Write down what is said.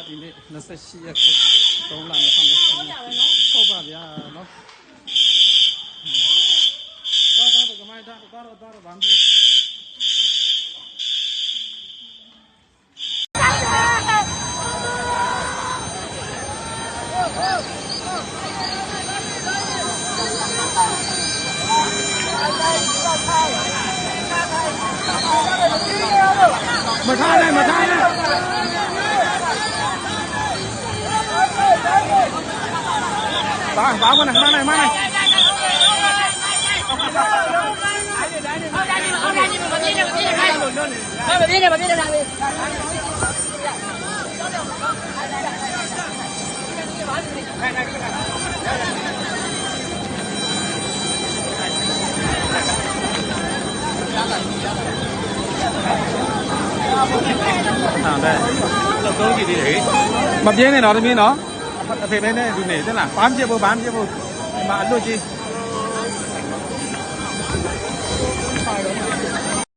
ဒီနေ့28ရက်3လ2020ဟုတ်ပါဗျာနော်တော့ကမိုင်းတော့ဗမ်းပြီးမထားနဲ့ဘာကွာနဲ့မနိုင်မနိုင်တော့ကြည့်သေးတယ်မပြင်းနဲ့တော့တမင်းနော်အဖေမဲနဲ့ဒီနေသလားဘာမှပြဖို့ဒီမှာအလွတ်ကြီး